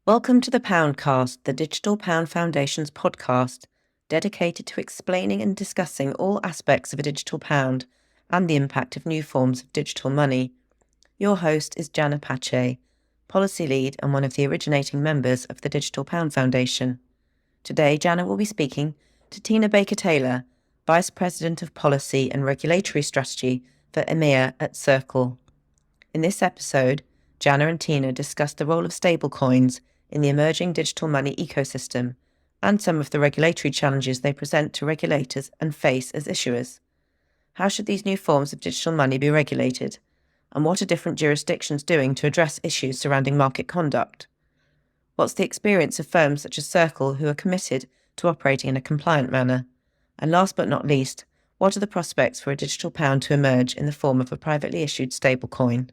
Welcome to the Poundcast, the Digital Pound Foundation's podcast, dedicated to explaining and discussing all aspects of a digital pound and the impact of new forms of digital money. Your host is Jannah Patchay, Policy Lead and one of the originating members of the Digital Pound Foundation. Today, Jannah will be speaking to Teana Baker-Taylor, Vice President of Policy and Regulatory Strategy for EMEA at Circle. In this episode, Jannah and Teana discuss the role of stablecoins in the emerging digital money ecosystem and some of the regulatory challenges they present to regulators and face as issuers. How should these new forms of digital money be regulated? And what are different jurisdictions doing to address issues surrounding market conduct? What's the experience of firms such as Circle who are committed to operating in a compliant manner? And last but not least, what are the prospects for a digital pound to emerge in the form of a privately issued stablecoin?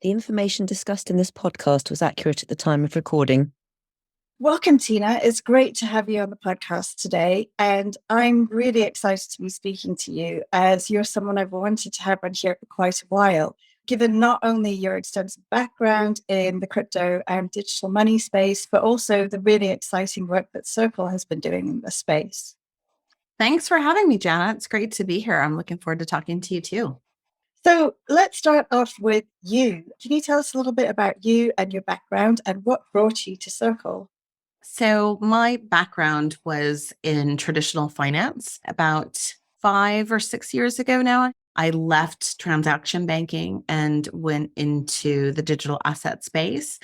The information discussed in this podcast was accurate at the time of recording. Welcome, Teana. It's great to have you on the podcast today. And I'm really excited to be speaking to you as you're someone I've wanted to have on here for quite a while, given not only your extensive background in the crypto and digital money space, but also the really exciting work that Circle has been doing in this space. Thanks for having me, Jannah. It's great to be here. I'm looking forward to talking to you too. So let's start off with you. Can you tell us a little bit about you and your background and what brought you to Circle? So my background was in traditional finance. About 5 or 6 years ago now, I left transaction banking and went into the digital asset space.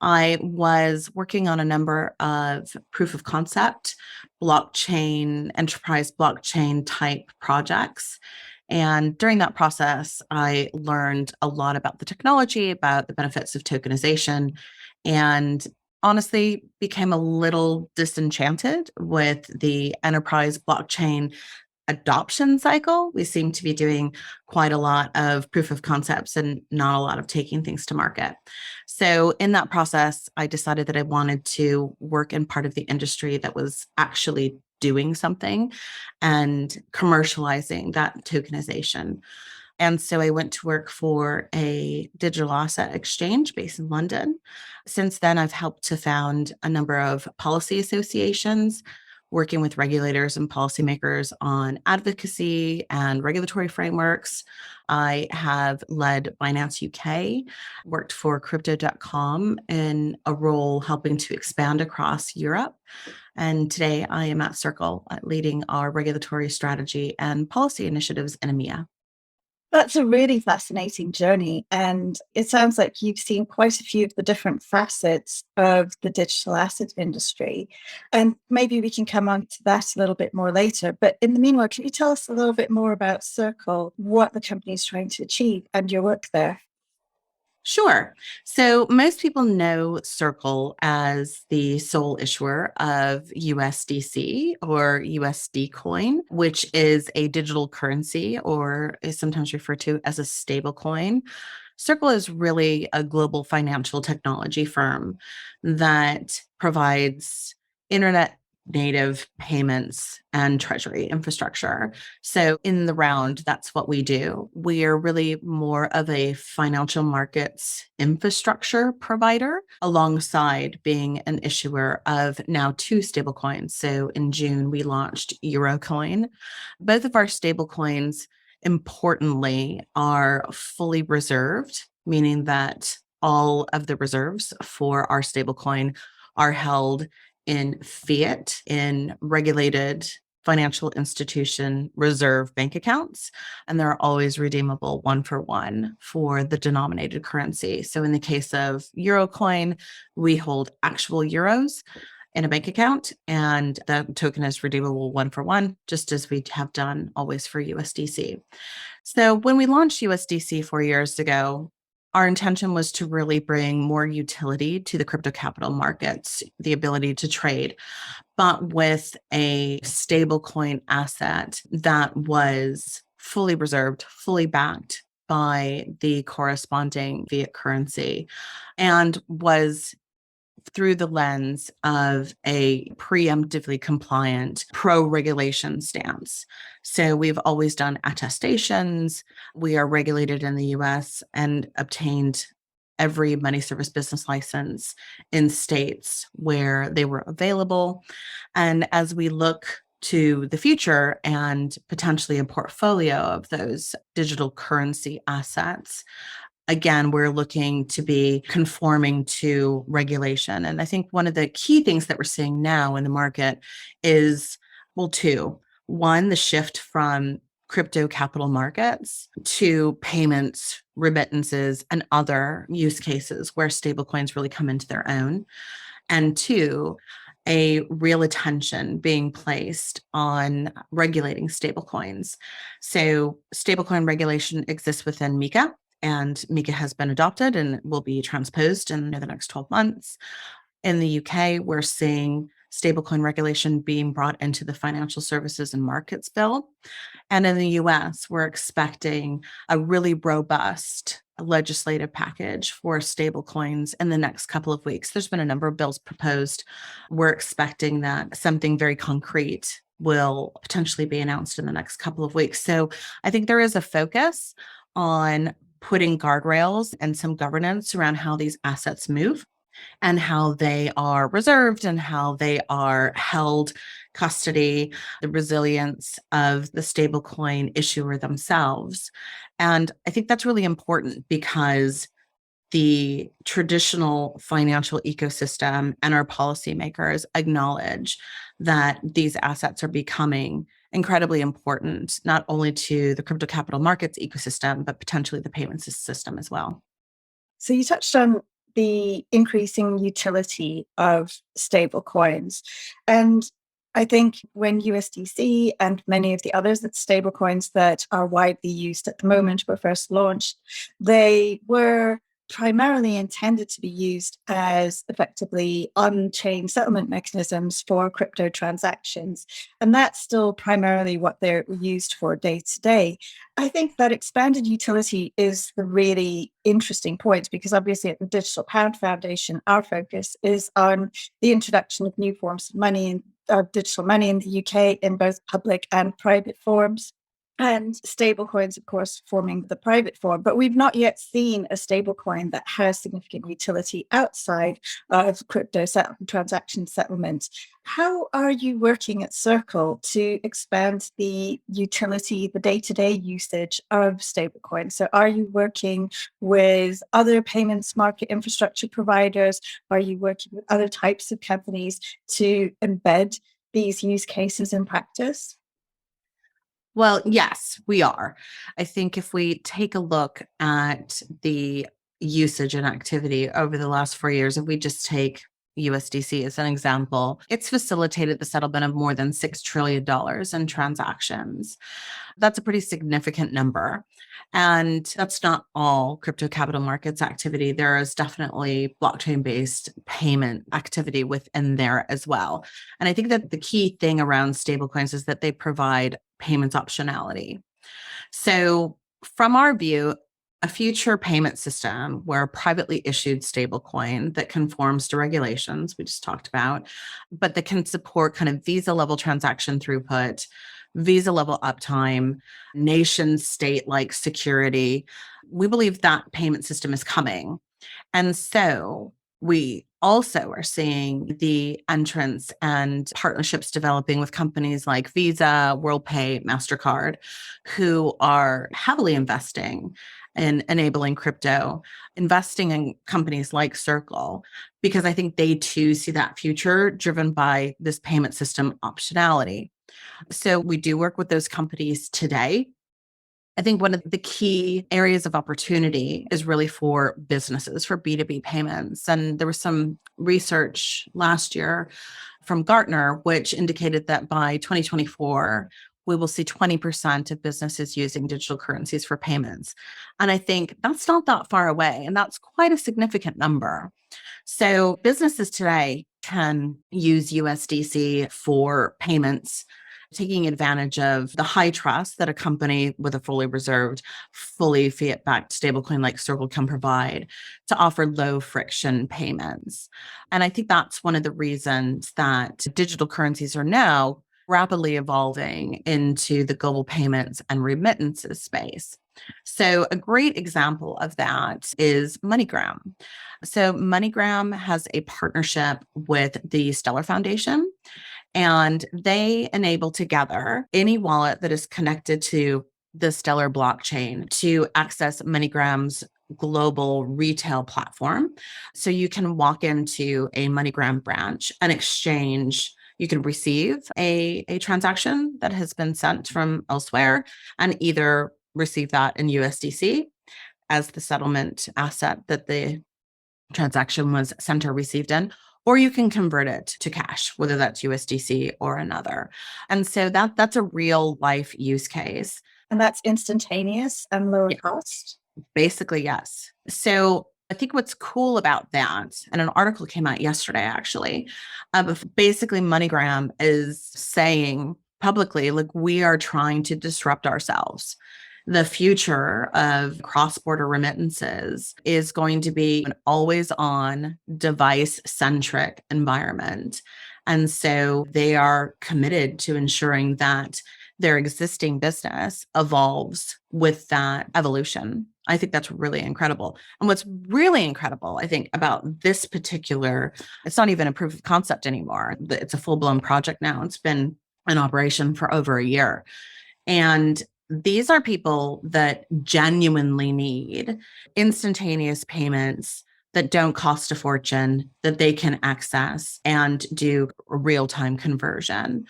I was working on a number of proof of concept, blockchain, enterprise blockchain type projects. And during that process, I learned a lot about the technology, about the benefits of tokenization, and honestly became a little disenchanted with the enterprise blockchain adoption cycle. We seem to be doing quite a lot of proof of concepts and not a lot of taking things to market. So in that process, I decided that I wanted to work in part of the industry that was actually doing something and commercializing that tokenization. And so I went to work for a digital asset exchange based in London. Since then, I've helped to found a number of policy associations, working with regulators and policymakers on advocacy and regulatory frameworks. I have led Finance UK, worked for Crypto.com in a role helping to expand across Europe. And today I am at Circle, leading our regulatory strategy and policy initiatives in EMEA. That's a really fascinating journey. And it sounds like you've seen quite a few of the different facets of the digital asset industry. And maybe we can come on to that a little bit more later. But in the meanwhile, can you tell us a little bit more about Circle, what the company is trying to achieve and your work there? Sure. So most people know Circle as the sole issuer of USDC or USD coin, which is a digital currency or is sometimes referred to as a stable coin. Circle is really a global financial technology firm that provides internet native payments and treasury infrastructure. So in the round, that's what we do. We are really more of a financial markets infrastructure provider alongside being an issuer of now 2 stablecoins. So in June, we launched Eurocoin. Both of our stablecoins, importantly, are fully reserved, meaning that all of the reserves for our stablecoin are held in fiat in regulated financial institution reserve bank accounts, and they're always redeemable 1-for-1 for the denominated currency. So in the case of Eurocoin, we hold actual euros in a bank account, and the token is redeemable 1-for-1, just as we have done always for USDC. So when we launched USDC 4 years ago, our intention was to really bring more utility to the crypto capital markets, the ability to trade, but with a stablecoin asset that was fully reserved, fully backed by the corresponding fiat currency, and was through the lens of a preemptively compliant pro-regulation stance. So we've always done attestations. We are regulated in the US and obtained every money service business license in states where they were available. And as we look to the future and potentially a portfolio of those digital currency assets, again, we're looking to be conforming to regulation. And I think one of the key things that we're seeing now in the market is, well, two. One, the shift from crypto capital markets to payments, remittances, and other use cases where stablecoins really come into their own. And two, a real attention being placed on regulating stablecoins. So stablecoin regulation exists within MiCA, and MiCA has been adopted and will be transposed in the next 12 months. In the UK, we're seeing stablecoin regulation being brought into the Financial Services and Markets Bill. And in the US, we're expecting a really robust legislative package for stablecoins in the next couple of weeks. There's been a number of bills proposed. We're expecting that something very concrete will potentially be announced in the next couple of weeks. So I think there is a focus on putting guardrails and some governance around how these assets move and how they are reserved and how they are held custody, the resilience of the stablecoin issuer themselves. And I think that's really important because the traditional financial ecosystem and our policymakers acknowledge that these assets are becoming incredibly important, not only to the crypto capital markets ecosystem, but potentially the payments system as well. So you touched on the increasing utility of stablecoins. And I think when USDC and many of the others that stablecoins that are widely used at the moment were first launched, they were primarily intended to be used as effectively on-chain settlement mechanisms for crypto transactions. And that's still primarily what they're used for day to day. I think that expanded utility is the really interesting point, because obviously at the Digital Pound Foundation, our focus is on the introduction of new forms of money and digital money in the UK in both public and private forms. And stablecoins, of course, forming the private form. But we've not yet seen a stablecoin that has significant utility outside of crypto transaction settlement. How are you working at Circle to expand the utility, the day-to-day usage of stablecoins? So are you working with other payments market infrastructure providers? Are you working with other types of companies to embed these use cases in practice? Well, yes, we are. I think if we take a look at the usage and activity over the last 4 years, if we just take USDC as an example, it's facilitated the settlement of more than $6 trillion in transactions. That's a pretty significant number. And that's not all crypto capital markets activity. There is definitely blockchain-based payment activity within there as well. And I think that the key thing around stablecoins is that they provide payments optionality. So from our view, a future payment system where a privately issued stablecoin that conforms to regulations we just talked about, but that can support kind of Visa level transaction throughput, Visa level uptime, nation state like security. We believe that payment system is coming. And so we also are seeing the entrance and partnerships developing with companies like Visa, WorldPay, MasterCard, who are heavily investing in enabling crypto, investing in companies like Circle, because I think they too see that future driven by this payment system optionality. So we do work with those companies today. I think one of the key areas of opportunity is really for businesses, for B2B payments. And there was some research last year from Gartner, which indicated that by 2024, we will see 20% of businesses using digital currencies for payments. And I think that's not that far away. And that's quite a significant number. So businesses today can use USDC for payments, taking advantage of the high trust that a company with a fully reserved, fully fiat-backed stablecoin like Circle can provide to offer low friction payments. And I think that's one of the reasons that digital currencies are now rapidly evolving into the global payments and remittances space. So a great example of that is MoneyGram. So MoneyGram has a partnership with the Stellar Foundation, and they enable together any wallet that is connected to the Stellar blockchain to access MoneyGram's global retail platform. So you can walk into a MoneyGram branch and exchange. You can receive a transaction that has been sent from elsewhere and either receive that in USDC as the settlement asset that the transaction was sent or received in, or you can convert it to cash, whether that's USDC or another. And so that's a real life use case. And that's instantaneous and lower Yeah. cost? Basically, yes. So I think what's cool about that, and an article came out yesterday, actually, basically MoneyGram is saying publicly, like, we are trying to disrupt ourselves. The future of cross-border remittances is going to be an always-on, device-centric environment. And so they are committed to ensuring that their existing business evolves with that evolution. I think that's really incredible. And what's really incredible, I think, about this particular, it's not even a proof of concept anymore. It's a full-blown project now. It's been in operation for over a year. And these are people that genuinely need instantaneous payments that don't cost a fortune, that they can access and do real-time conversion.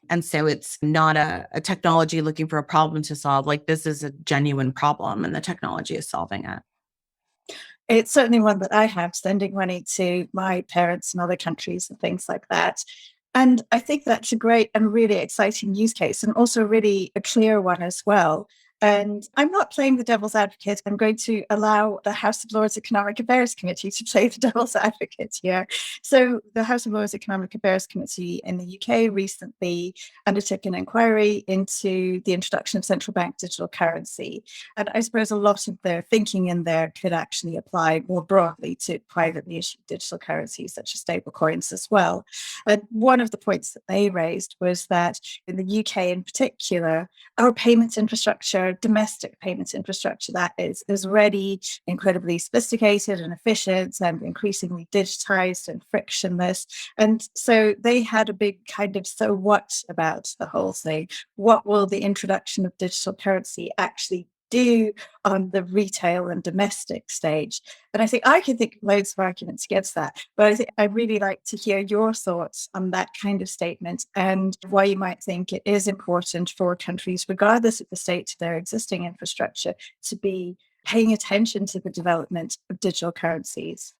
And so it's not a technology looking for a problem to solve. Like, this is a genuine problem and the technology is solving it. It's certainly one that I have, sending money to my parents in other countries and things like that. And I think that's a great and really exciting use case, and also really a clear one as well. And I'm not playing the devil's advocate. I'm going to allow the House of Lords Economic Affairs Committee to play the devil's advocate here. So the House of Lords Economic Affairs Committee in the UK recently undertook an inquiry into the introduction of central bank digital currency. And I suppose a lot of their thinking in there could actually apply more broadly to privately issued digital currencies, such as stablecoins as well. And one of the points that they raised was that in the UK in particular, our payments infrastructure, domestic payments infrastructure, that is already incredibly sophisticated and efficient and increasingly digitized and frictionless. And so they had a big kind of so what about the whole thing. What will the introduction of digital currency actually do on the retail and domestic stage? And I think I can think of loads of arguments against that, but I think I'd really like to hear your thoughts on that kind of statement and why you might think it is important for countries, regardless of the state of their existing infrastructure, to be paying attention to the development of digital currencies.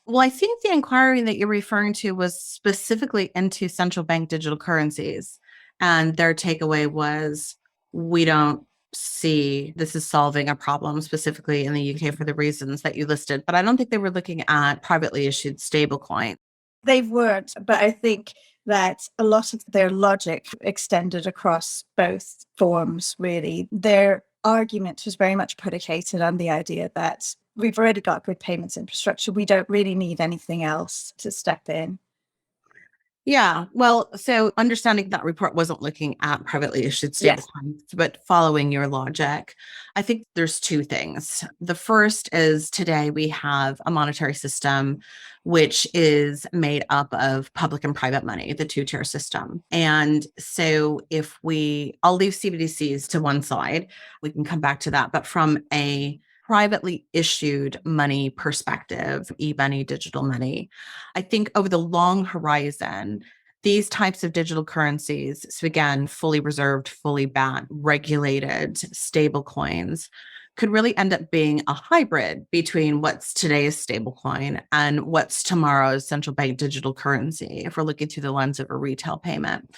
Well, I think the inquiry that you're referring to was specifically into central bank digital currencies. And their takeaway was, we don't see this is solving a problem specifically in the UK for the reasons that you listed. But I don't think they were looking at privately issued stablecoin. They weren't, but I think that a lot of their logic extended across both forms, really. Their argument was very much predicated on the idea that we've already got good payments infrastructure. We don't really need anything else to step in. Yeah. Well, so understanding that report wasn't looking at privately issued Yes. stablecoins, but following your logic, I think there's two things. The first is today we have a monetary system which is made up of public and private money, the two-tier system. And so I'll leave CBDCs to one side, we can come back to that, but from a privately issued money perspective, e-money, digital money, I think over the long horizon, these types of digital currencies, so again, fully reserved, fully backed, regulated stable coins, could really end up being a hybrid between what's today's stablecoin and what's tomorrow's central bank digital currency, if we're looking through the lens of a retail payment.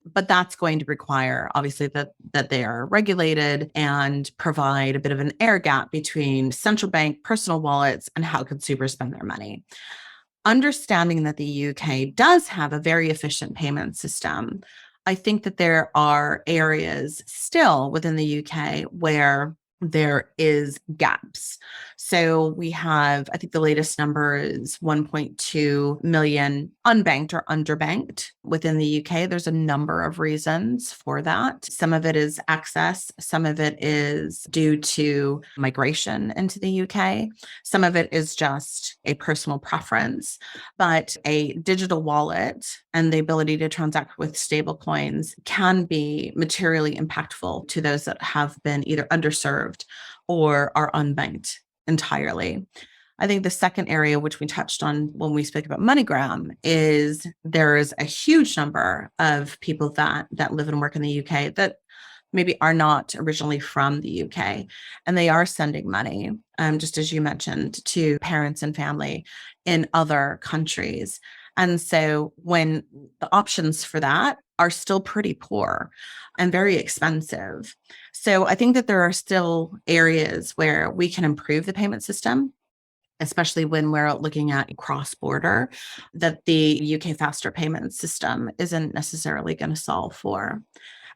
But that's going to require, obviously, that they are regulated and provide a bit of an air gap between central bank personal wallets and how consumers spend their money. Understanding that the UK does have a very efficient payment system, I think that there are areas still within the UK where there is gaps. So we have, I think the latest number is 1.2 million unbanked or underbanked within the UK. There's a number of reasons for that. Some of it is access. Some of it is due to migration into the UK. Some of it is just a personal preference, but a digital wallet and the ability to transact with stablecoins can be materially impactful to those that have been either underserved or are unbanked entirely. I think the second area, which we touched on when we spoke about MoneyGram, is there is a huge number of people that live and work in the UK that maybe are not originally from the UK, and they are sending money, just as you mentioned, to parents and family in other countries. And so when the options for that are still pretty poor and very expensive. So I think that there are still areas where we can improve the payment system, especially when we're looking at cross-border, that the UK faster payment system isn't necessarily going to solve for.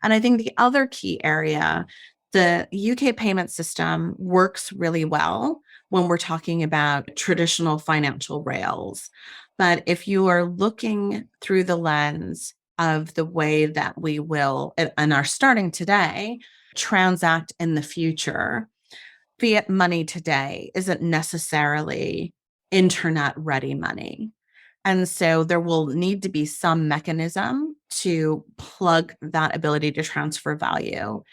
And I think the other key area, the UK payment system works really well when we're talking about traditional financial rails. But if you are looking through the lens of the way that we will, and are starting today, transact in the future, fiat money today isn't necessarily internet ready money. And so there will need to be some mechanism to plug that ability to transfer value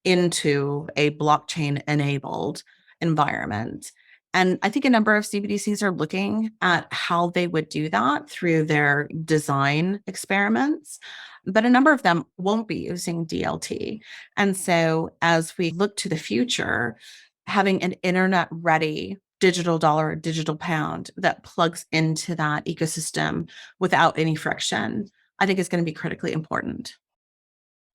into a blockchain enabled environment. And I think a number of CBDCs are looking at how they would do that through their design experiments, but a number of them won't be using DLT. And so as we look to the future, having an internet ready digital dollar, digital pound that plugs into that ecosystem without any friction, I think is going to be critically important.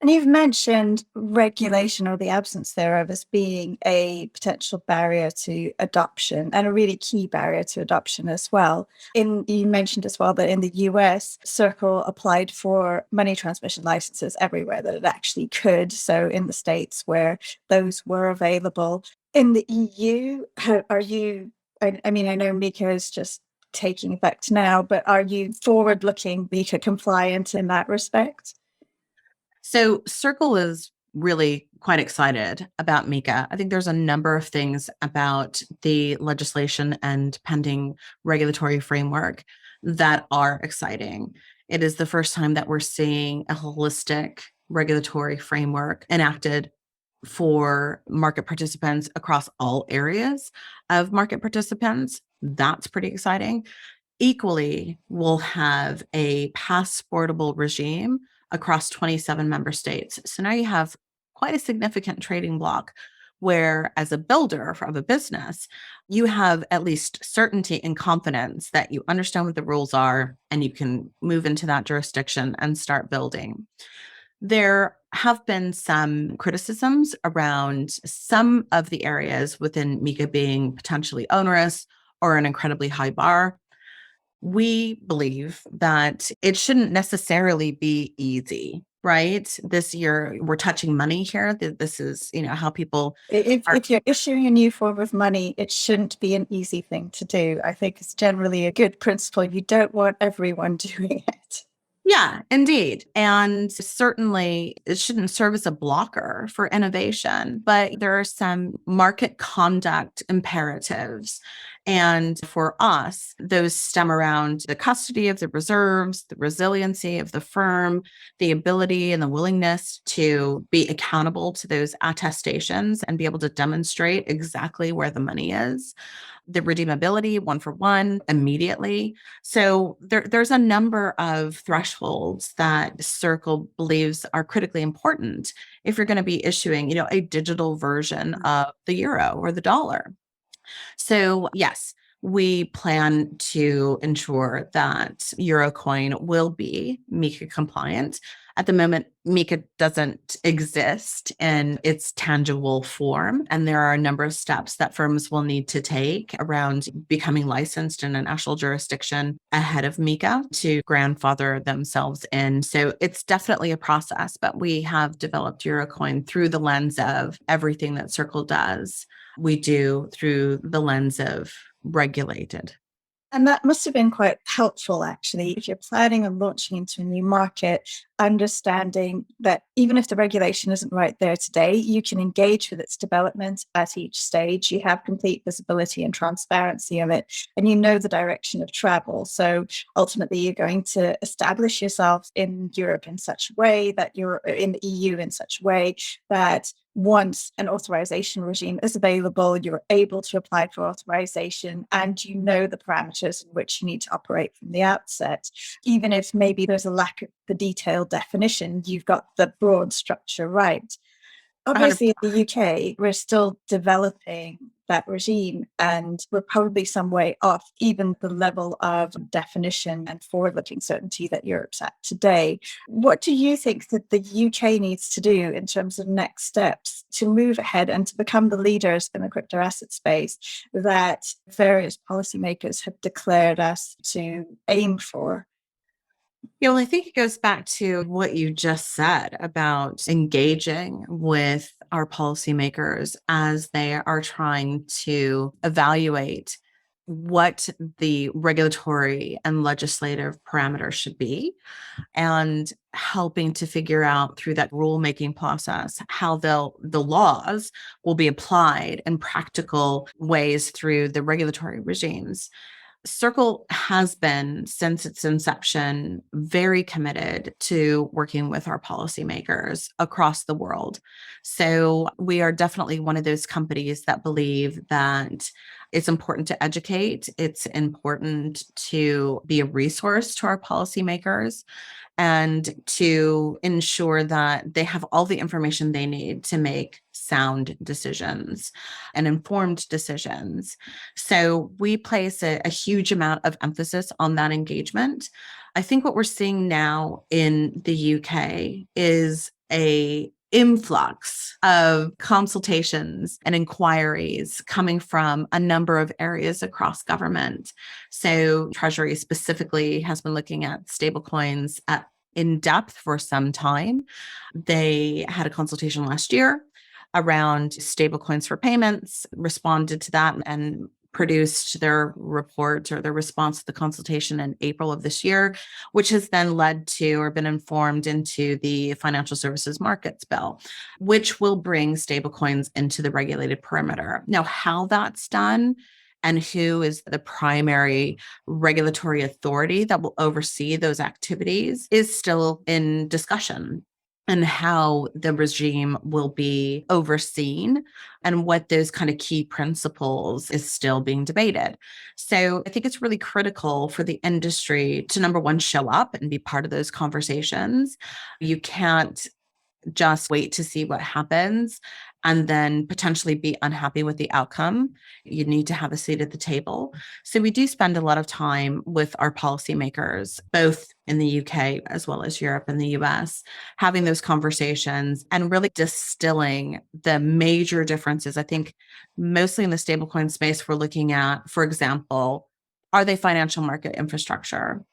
And you've mentioned regulation or the absence thereof as being a potential barrier to adoption and a really key barrier to adoption as well. You mentioned as well that in the US, Circle applied for money transmission licenses everywhere that it actually could. So in the States where those were available. In the EU, are you, I mean, I know MiCA is just taking effect now, but are you forward-looking MiCA compliant in that respect? So Circle is really quite excited about MiCA. I think there's a number of things about the legislation and pending regulatory framework that are exciting. It is the first time that we're seeing a holistic regulatory framework enacted for market participants across all areas of market participants. That's pretty exciting. Equally, we'll have a passportable regime across 27 member states. So now you have quite a significant trading block where, as a builder of a business, you have at least certainty and confidence that you understand what the rules are and you can move into that jurisdiction and start building. There have been some criticisms around some of the areas within MiCA being potentially onerous or an incredibly high bar. We believe that it shouldn't necessarily be easy, right? This year, we're touching money here. This is, how people If you're issuing a new form of money, it shouldn't be an easy thing to do. I think it's generally a good principle. You don't want everyone doing it. Yeah, indeed. And certainly it shouldn't serve as a blocker for innovation, but there are some market conduct imperatives. And for us, those stem around the custody of the reserves, the resiliency of the firm, the ability and the willingness to be accountable to those attestations and be able to demonstrate exactly where the money is. The redeemability, one for one, immediately. So there's a number of thresholds that Circle believes are critically important if you're going to be issuing, a digital version of the euro or the dollar. So yes, we plan to ensure that Eurocoin will be MiCA compliant. At the moment, MiCA doesn't exist in its tangible form, and there are a number of steps that firms will need to take around becoming licensed in an actual jurisdiction ahead of MiCA to grandfather themselves in. So it's definitely a process, but we have developed Eurocoin through the lens of everything that Circle does. We do through the lens of regulated. And that must have been quite helpful, actually, if you're planning on launching into a new market, understanding that even if the regulation isn't right there today, you can engage with its development at each stage. You have complete visibility and transparency of it, and you know the direction of travel. So ultimately, you're going to establish yourself in Europe in such a way that you're in the EU in such a way that once an authorization regime is available, you're able to apply for authorization and you know the parameters in which you need to operate from the outset. Even if maybe there's a lack of the detailed definition, you've got the broad structure right. Obviously, in the UK, we're still developing that regime and we're probably some way off even the level of definition and forward-looking certainty that Europe's at today. What do you think that the UK needs to do in terms of next steps to move ahead and to become the leaders in the crypto asset space that various policymakers have declared us to aim for? Yeah, well, I think it goes back to what you just said about engaging with our policymakers as they are trying to evaluate what the regulatory and legislative parameters should be, and helping to figure out through that rulemaking process how the laws will be applied in practical ways through the regulatory regimes. Circle has been, since its inception, very committed to working with our policymakers across the world. So we are definitely one of those companies that believe that it's important to educate. It's important to be a resource to our policymakers and to ensure that they have all the information they need to make sound decisions and informed decisions. So we place a huge amount of emphasis on that engagement. I think what we're seeing now in the UK is a influx of consultations and inquiries coming from a number of areas across government. So Treasury specifically has been looking at stablecoins in depth for some time. They had a consultation last year around stablecoins for payments, responded to that and produced their report or their response to the consultation in April of this year, which has then led to or been informed into the Financial Services Markets Bill, which will bring stablecoins into the regulated perimeter. Now, how that's done and who is the primary regulatory authority that will oversee those activities is still in discussion, and how the regime will be overseen and what those kind of key principles is still being debated. So I think it's really critical for the industry to, number one, show up and be part of those conversations. You can't just wait to see what happens and then potentially be unhappy with the outcome. You need to have a seat at the table. So we do spend a lot of time with our policymakers, both in the UK as well as Europe and the US, having those conversations and really distilling the major differences. I think mostly in the stablecoin space, we're looking at, for example, are they financial market infrastructure?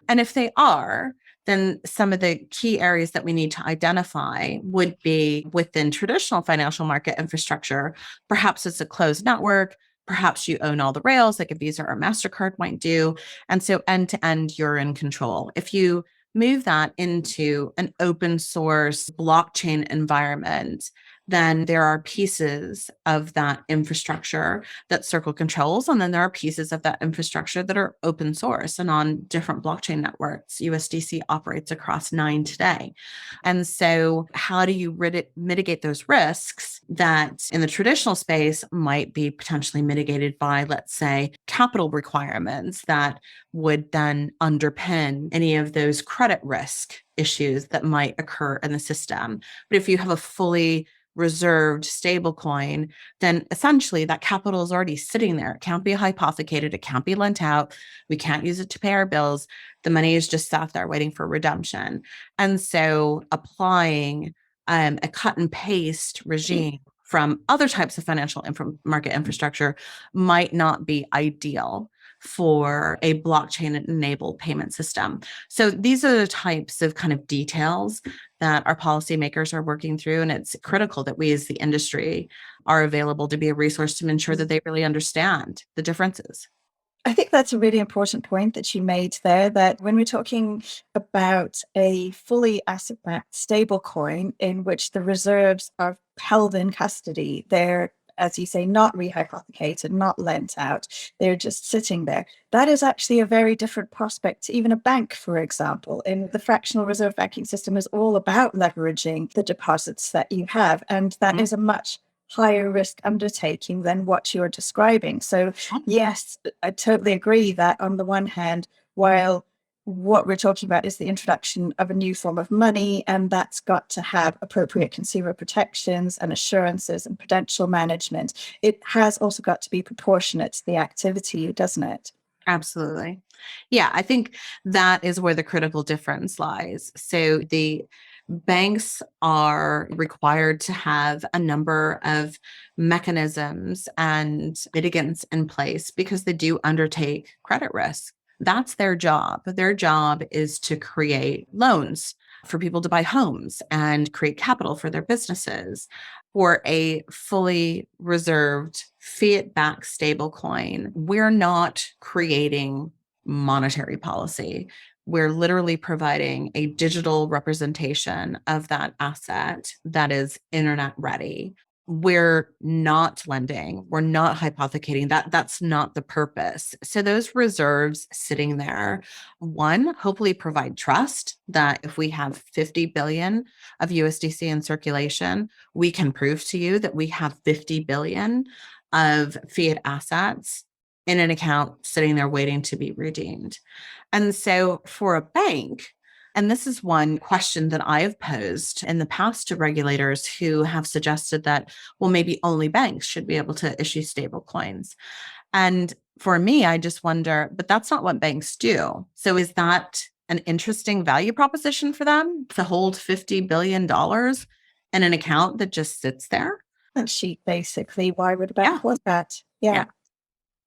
And if they are, then some of the key areas that we need to identify would be within traditional financial market infrastructure. Perhaps it's a closed network. Perhaps you own all the rails like a Visa or MasterCard might do. And so end to end, you're in control. If you move that into an open source blockchain environment, then there are pieces of that infrastructure that Circle controls. And then there are pieces of that infrastructure that are open source and on different blockchain networks. USDC operates across 9 today. And so how do you mitigate those risks that in the traditional space might be potentially mitigated by, let's say, capital requirements that would then underpin any of those credit risk issues that might occur in the system? But if you have a fully reserved stablecoin, then essentially that capital is already sitting there. It can't be hypothecated. It can't be lent out. We can't use it to pay our bills. The money is just sat there waiting for redemption. And so applying a cut and paste regime from other types of financial market infrastructure might not be ideal for a blockchain-enabled payment system. So these are the types of kind of details that our policymakers are working through, and it's critical that we as the industry are available to be a resource to ensure that they really understand the differences. I think that's a really important point that you made there, that when we're talking about a fully asset-backed stablecoin in which the reserves are held in custody, they're, as you say, not rehypothecated, not lent out, they're just sitting there. That is actually a very different prospect to even a bank, for example. And the fractional reserve banking system is all about leveraging the deposits that you have. And that is a much higher risk undertaking than what you're describing. So yes, I totally agree that on the one hand, while what we're talking about is the introduction of a new form of money, and that's got to have appropriate consumer protections and assurances and prudential management, it has also got to be proportionate to the activity, doesn't it? Absolutely. Yeah, I think that is where the critical difference lies. So the banks are required to have a number of mechanisms and mitigants in place because they do undertake credit risk. That's their job. Their job is to create loans for people to buy homes and create capital for their businesses. For a fully reserved fiat-backed stablecoin, we're not creating monetary policy. We're literally providing a digital representation of that asset that is internet ready. We're not lending. We're not hypothecating. That's not the purpose. So those reserves sitting there, one, hopefully provide trust that if we have 50 billion of USDC in circulation, we can prove to you that we have 50 billion of fiat assets in an account sitting there waiting to be redeemed. And so for a bank, and this is one question that I have posed in the past to regulators who have suggested that, well, maybe only banks should be able to issue stable coins. And for me, I just wonder, but that's not what banks do. So is that an interesting value proposition for them to hold $50 billion in an account that just sits there? Balance sheet, basically. Why would a bank want that? Yeah.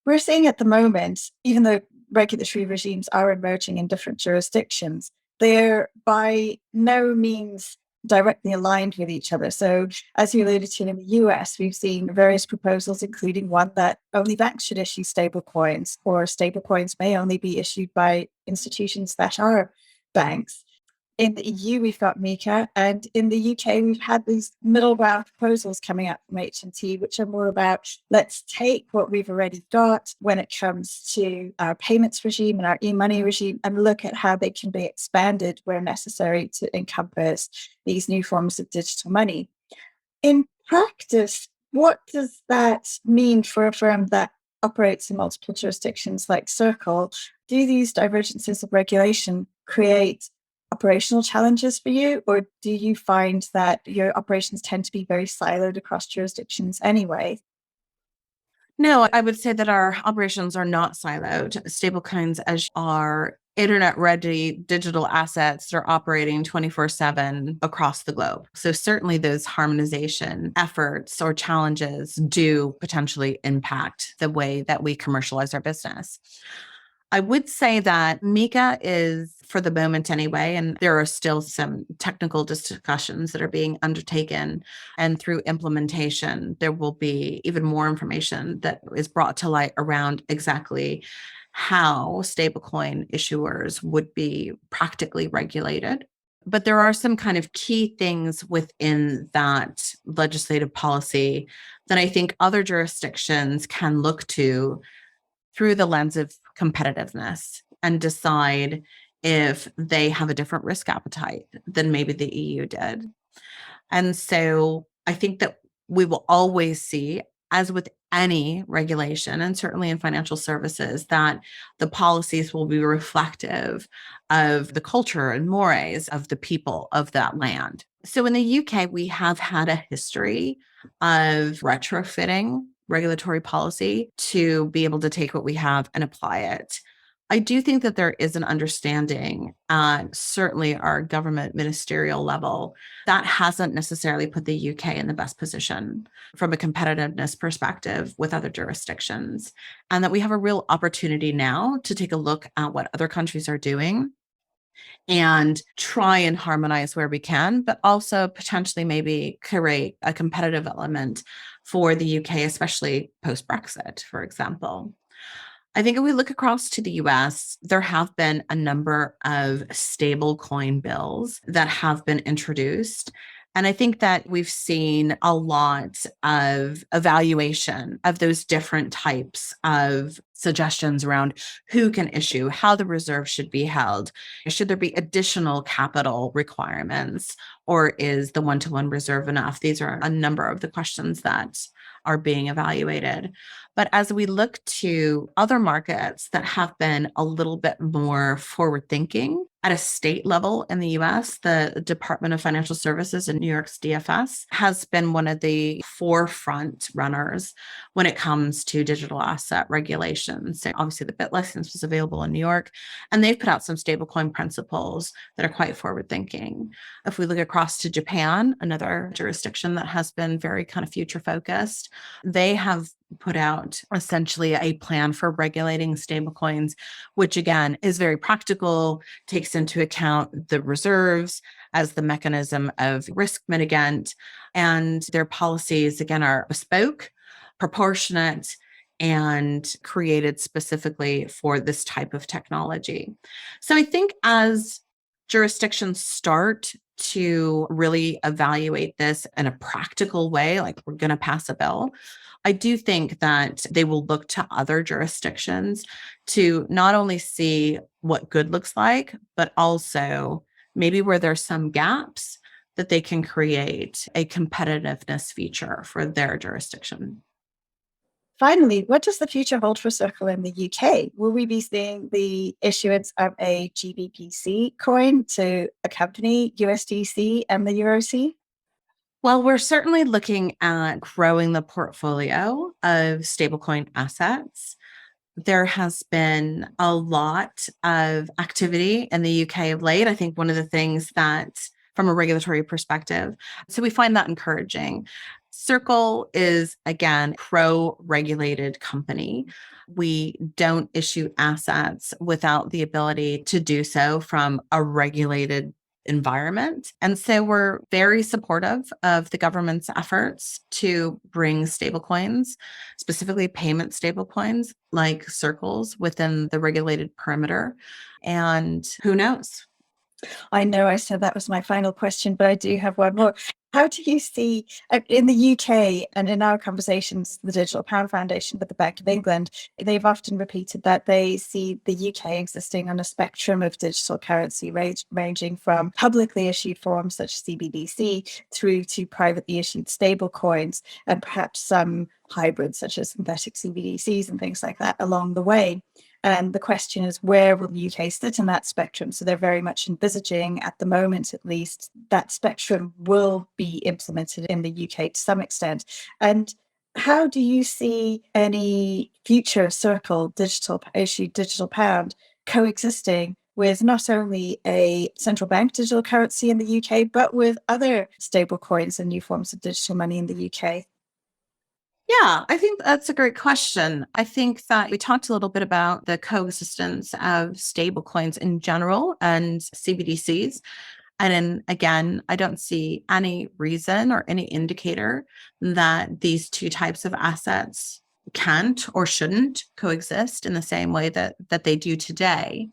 We're seeing at the moment, even though regulatory regimes are emerging in different jurisdictions, they're by no means directly aligned with each other. So as you alluded to, in the US, we've seen various proposals, including one that only banks should issue stablecoins, or stablecoins may only be issued by institutions that are banks. In the EU, we've got MiCA, and in the UK, we've had these middle ground proposals coming up from H&T, which are more about, let's take what we've already got when it comes to our payments regime and our e-money regime and look at how they can be expanded where necessary to encompass these new forms of digital money. In practice, what does that mean for a firm that operates in multiple jurisdictions like Circle? Do these divergences of regulation create operational challenges for you, or do you find that your operations tend to be very siloed across jurisdictions anyway? No, I would say that our operations are not siloed. Stablecoins as are internet-ready digital assets that are operating 24/7 across the globe. So certainly those harmonization efforts or challenges do potentially impact the way that we commercialize our business. I would say that MiCA is, for the moment anyway, and there are still some technical discussions that are being undertaken, and through implementation, there will be even more information that is brought to light around exactly how stablecoin issuers would be practically regulated. But there are some kind of key things within that legislative policy that I think other jurisdictions can look to through the lens of competitiveness and decide if they have a different risk appetite than maybe the EU did. And so I think that we will always see, as with any regulation, and certainly in financial services, that the policies will be reflective of the culture and mores of the people of that land. So in the UK, we have had a history of retrofitting regulatory policy to be able to take what we have and apply it. I do think that there is an understanding at certainly our government ministerial level that hasn't necessarily put the UK in the best position from a competitiveness perspective with other jurisdictions, and that we have a real opportunity now to take a look at what other countries are doing and try and harmonize where we can, but also potentially maybe create a competitive element for the UK, especially post Brexit, for example. I think if we look across to the US, there have been a number of stablecoin bills that have been introduced. And I think that we've seen a lot of evaluation of those different types of suggestions around who can issue, how the reserve should be held. Should there be additional capital requirements, or is the one-to-one reserve enough? These are a number of the questions that are being evaluated. But as we look to other markets that have been a little bit more forward thinking at a state level in the US, the Department of Financial Services in New York's DFS has been one of the forefront runners when it comes to digital asset regulations. So obviously, the BitLicense was available in New York, and they've put out some stablecoin principles that are quite forward thinking. If we look across to Japan, another jurisdiction that has been very kind of future focused, they have put out essentially a plan for regulating stablecoins, which again is very practical, takes into account the reserves as the mechanism of risk mitigant. And their policies, again, are bespoke, proportionate, and created specifically for this type of technology. So I think as jurisdictions start to really evaluate this in a practical way, like we're going to pass a bill, I do think that they will look to other jurisdictions to not only see what good looks like, but also maybe where there's some gaps that they can create a competitiveness feature for their jurisdiction. Finally, what does the future hold for Circle in the UK? Will we be seeing the issuance of a GBPC coin to accompany USDC and the EuroC? Well, we're certainly looking at growing the portfolio of stablecoin assets. There has been a lot of activity in the UK of late. I think one of the things that, from a regulatory perspective, so we find that encouraging. Circle is, again, pro-regulated company. We don't issue assets without the ability to do so from a regulated environment. And so we're very supportive of the government's efforts to bring stablecoins, specifically payment stablecoins like Circles, within the regulated perimeter. And who knows? I know I said that was my final question, but I do have one more. How do you see in the UK and in our conversations, the Digital Pound Foundation with the Bank of England, they've often repeated that they see the UK existing on a spectrum of digital currency ranging from publicly issued forms such as CBDC through to privately issued stable coins and perhaps some hybrids such as synthetic CBDCs and things like that along the way. And the question is, where will the UK sit in that spectrum? So they're very much envisaging, at the moment at least, that spectrum will be implemented in the UK to some extent. And how do you see any future Circle digital issued digital pound coexisting with not only a central bank digital currency in the UK, but with other stable coins and new forms of digital money in the UK? Yeah, I think that's a great question. I think that we talked a little bit about the coexistence of stablecoins in general and CBDCs. And then again, I don't see any reason or any indicator that these two types of assets can't or shouldn't coexist in the same way that they do today.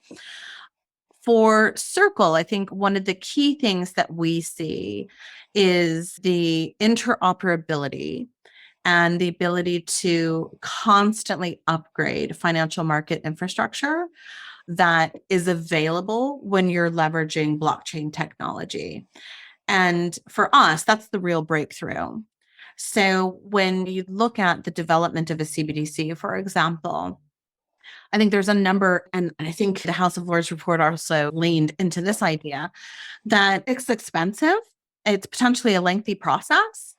For Circle, I think one of the key things that we see is the interoperability and the ability to constantly upgrade financial market infrastructure that is available when you're leveraging blockchain technology. And for us, that's the real breakthrough. So when you look at the development of a CBDC, for example, I think there's a number, and I think the House of Lords report also leaned into this idea that it's expensive it's potentially a lengthy process.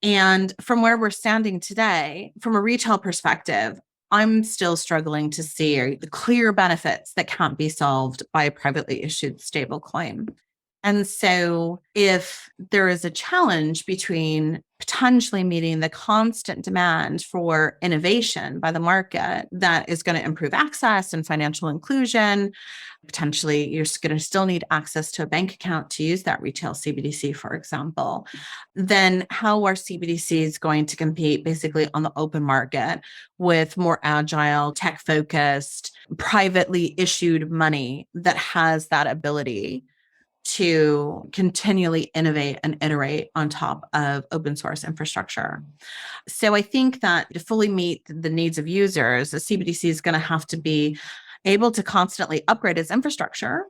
And from where we're standing today, from a retail perspective, I'm still struggling to see the clear benefits that can't be solved by a privately issued stablecoin. And so if there is a challenge between potentially meeting the constant demand for innovation by the market that is going to improve access and financial inclusion, potentially you're going to still need access to a bank account to use that retail CBDC, for example, then how are CBDCs going to compete basically on the open market with more agile, tech-focused, privately issued money that has that ability to continually innovate and iterate on top of open source infrastructure? So I think that to fully meet the needs of users, the CBDC is going to have to be able to constantly upgrade its infrastructure,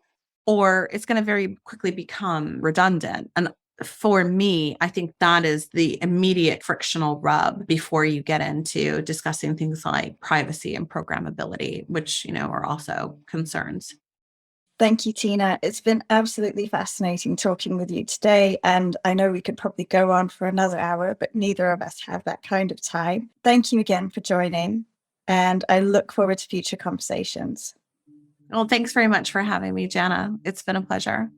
or it's going to very quickly become redundant. And for me, I think that is the immediate frictional rub before you get into discussing things like privacy and programmability, which, are also concerns. Thank you, Teana. It's been absolutely fascinating talking with you today. And I know we could probably go on for another hour, but neither of us have that kind of time. Thank you again for joining. And I look forward to future conversations. Well, thanks very much for having me, Jannah. It's been a pleasure.